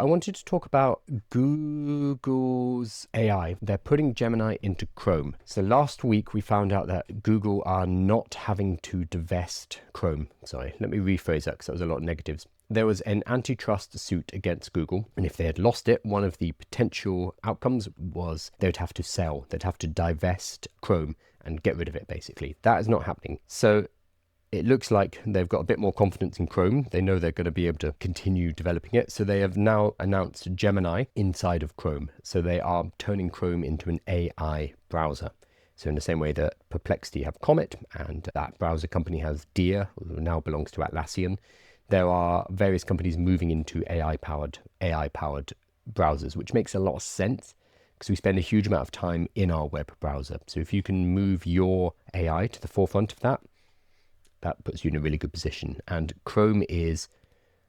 I wanted to talk about Google's AI. They're putting Gemini into Chrome. So last week we found out that Google are not having to divest Chrome. Sorry, let me rephrase that because that was a lot of negatives. There was an antitrust suit against Google, and if they had lost it, one of the potential outcomes was they would have to sell, they'd have to divest Chrome and get rid of it, basically. That is not happening. So it looks like they've got a bit more confidence in Chrome. They know they're going to be able to continue developing it. So they have now announced Gemini inside of Chrome. So they are turning Chrome into an AI browser. So in the same way that Perplexity have Comet and that browser company has Deer, who now belongs to Atlassian, there are various companies moving into AI-powered browsers, which makes a lot of sense because we spend a huge amount of time in our web browser. So if you can move your AI to the forefront of that, that puts you in a really good position. And Chrome is,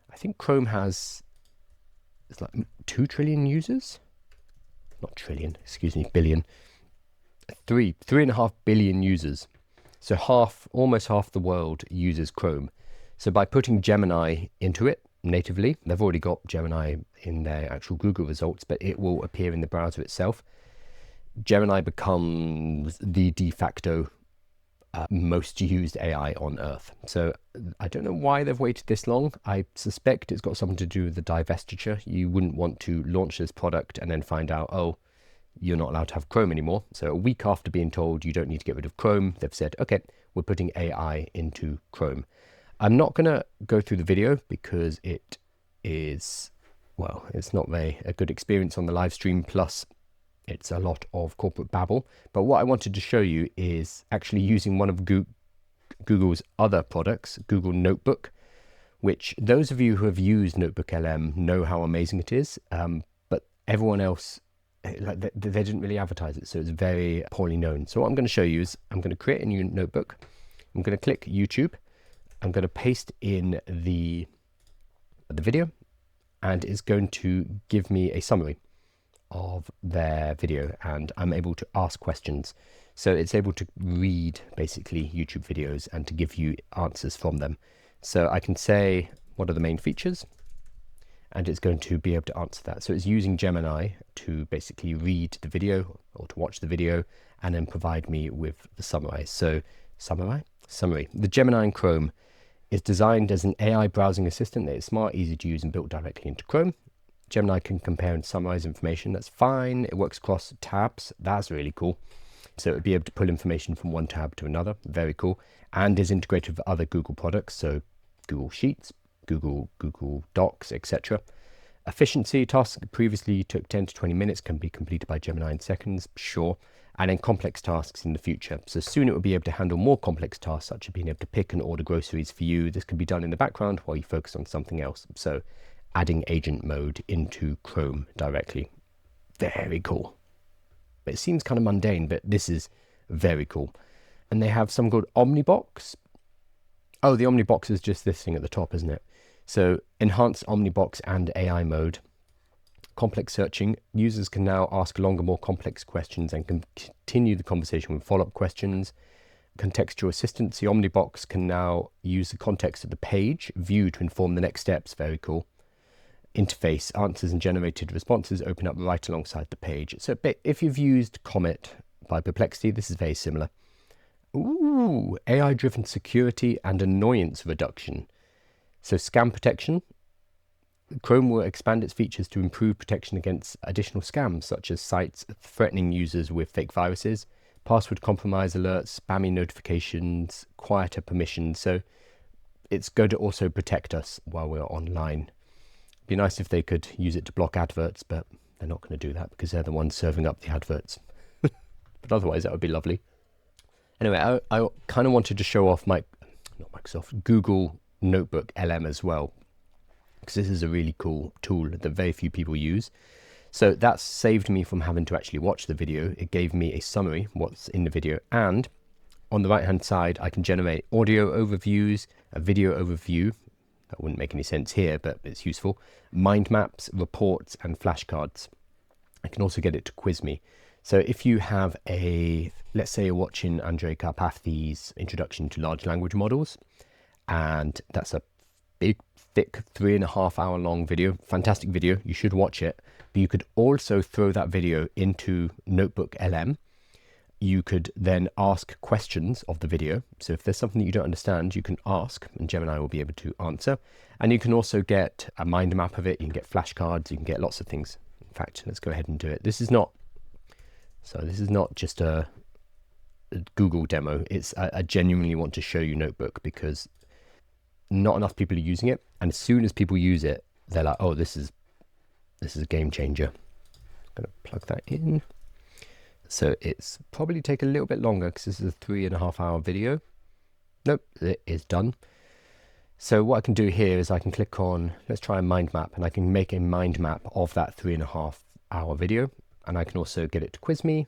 I think Chrome has, it's like 2 trillion users? Not trillion, excuse me, billion. 3.5 billion users. So almost half the world uses Chrome. So by putting Gemini into it natively, they've already got Gemini in their actual Google results, but it will appear in the browser itself. Gemini becomes the de facto most used AI on Earth. So I don't know why they've waited this long. I suspect it's got something to do with the divestiture. You wouldn't want to launch this product and then find out, oh, you're not allowed to have Chrome anymore. So a week after being told you don't need to get rid of Chrome, they've said, okay, we're putting AI into Chrome. I'm not going to go through the video because it is, well, it's not a good experience on the live stream. Plus, it's a lot of corporate babble. But what I wanted to show you is actually using one of Google's other products, Google Notebook, which those of you who have used Notebook LM know how amazing it is. But everyone else, they didn't really advertise it, so it's very poorly known. So what I'm going to show you is I'm going to create a new notebook. I'm going to click YouTube. I'm going to paste in the video, and it's going to give me a summary of their video, and I'm able to ask questions. So it's able to read basically YouTube videos and to give you answers from them. So I can say, what are the main features? And it's going to be able to answer that. So it's using Gemini to basically read the video or to watch the video and then provide me with the summary. So summary. The Gemini in Chrome is designed as an AI browsing assistant that is smart, easy to use, and built directly into Chrome. Gemini can compare and summarize information. That's fine. It works across tabs. That's really cool. So it would be able to pull information from one tab to another. Very cool. And is integrated with other Google products. So Google Sheets, Google Docs, etc. Efficiency, tasks that previously took 10 to 20 minutes can be completed by Gemini in seconds. Sure. And then complex tasks in the future. So soon it will be able to handle more complex tasks, such as being able to pick and order groceries for you. This can be done in the background while you focus on something else. So adding agent mode into Chrome directly. Very cool. It seems kind of mundane, but this is very cool. And they have some called Omnibox. Oh, the Omnibox is just this thing at the top, isn't it? So enhanced Omnibox and AI mode. Complex searching. Users can now ask longer, more complex questions and continue the conversation with follow-up questions. Contextual assistance. The Omnibox can now use the context of the page view to inform the next steps. Very cool. Interface. Answers and generated responses open up right alongside the page. So if you've used Comet by Perplexity, this is very similar. Ooh, AI-driven security and annoyance reduction. So scam protection. Chrome will expand its features to improve protection against additional scams, such as sites threatening users with fake viruses, password compromise alerts, spammy notifications, quieter permissions. So it's going to also protect us while we're online. It'd be nice if they could use it to block adverts, but they're not going to do that because they're the ones serving up the adverts. But otherwise, that would be lovely. Anyway, I kind of wanted to show off Google Notebook LM as well, because this is a really cool tool that very few people use. So that's saved me from having to actually watch the video. It gave me a summary, what's in the video. And on the right-hand side, I can generate audio overviews, a video overview. That wouldn't make any sense here, but it's useful. Mind maps, reports, and flashcards. I can also get it to quiz me. So if you have let's say you're watching Andrej Karpathy's Introduction to Large Language Models, and that's a big, thick 3.5 hour long video, fantastic video. You should watch it. But you could also throw that video into Notebook LM. You could then ask questions of the video. So if there's something that you don't understand, you can ask and Gemini will be able to answer. And you can also get a mind map of it. You can get flashcards. You can get lots of things. In fact, let's go ahead and do it. This is not just a Google demo. It's I genuinely want to show you Notebook because not enough people are using it. And as soon as people use it, they're like, oh, this is a game changer. I'm going to plug that in. So it's probably take a little bit longer because this is a 3.5 hour video. Nope, it is done. So what I can do here is I can click on, let's try a mind map, and I can make a mind map of that 3.5 hour video. And I can also get it to quiz me.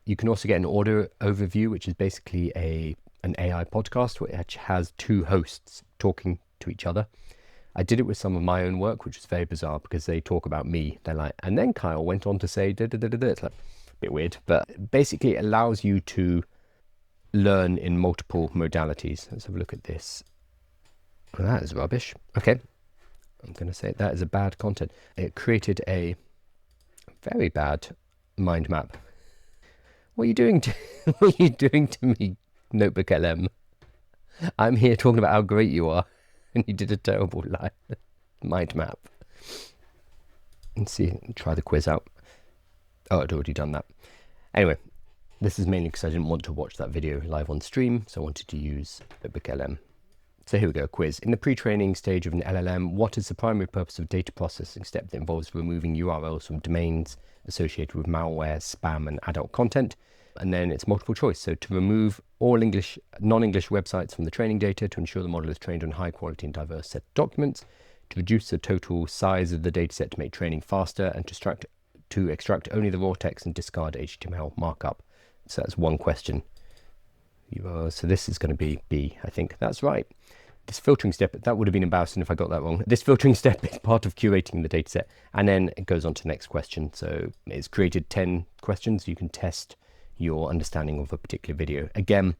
You can also get an audio overview, which is basically an AI podcast which has two hosts talking to each other. I did it with some of my own work, which was very bizarre because they talk about me. They're like, and then Kyle went on to say, da, da, da, da, da. It's like, bit weird, but basically it allows you to learn in multiple modalities. Let's have a look at this. Well, that is rubbish. Okay, I'm going to say that is a bad content. It created a very bad mind map. What are you doing to what are you doing to me, Notebook LM? I'm here talking about how great you are, and you did a terrible mind map. Let's see, try the quiz out. Oh, I'd already done that. Anyway, this is mainly because I didn't want to watch that video live on stream, so I wanted to use Notebook LM. So here we go, quiz. In the pre-training stage of an LLM, what is the primary purpose of data processing step that involves removing URLs from domains associated with malware, spam, and adult content? And then it's multiple choice. So to remove all non-English websites from the training data to ensure the model is trained on high quality and diverse set of documents, to reduce the total size of the data set to make training faster, and to extract only the raw text and discard HTML markup. So that's one question. So this is going to be B, I think. That's right. This filtering step, that would have been embarrassing if I got that wrong. This filtering step is part of curating the dataset, and then it goes on to the next question. So it's created 10 questions. You can test your understanding of a particular video. Again,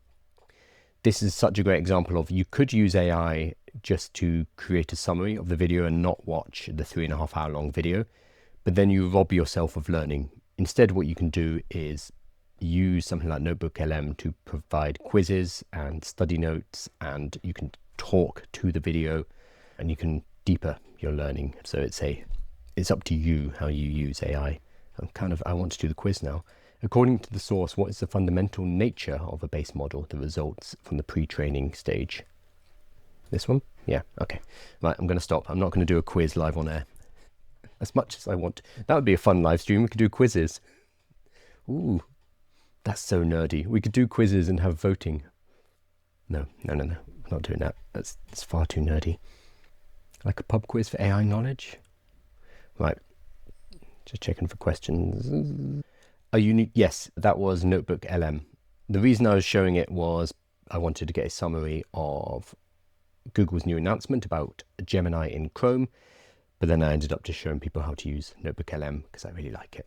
this is such a great example of you could use AI just to create a summary of the video and not watch the 3.5 hour long video, but then you rob yourself of learning. Instead, what you can do is use something like Notebook LM to provide quizzes and study notes, and you can talk to the video and you can deeper your learning. So it's up to you how you use AI. I want to do the quiz now. According to the source, what is the fundamental nature of a base model, the results from the pre-training stage? This one? Yeah, okay. Right, I'm going to stop. I'm not going to do a quiz live on air. As much as I want. That would be a fun live stream. We could do quizzes. Ooh, that's so nerdy. We could do quizzes and have voting. No. Not doing that. That's far too nerdy. Like a pub quiz for AI knowledge? Right. Just checking for questions. Yes, that was Notebook LM. The reason I was showing it was I wanted to get a summary of Google's new announcement about Gemini in Chrome, but then I ended up just showing people how to use Notebook LM because I really like it.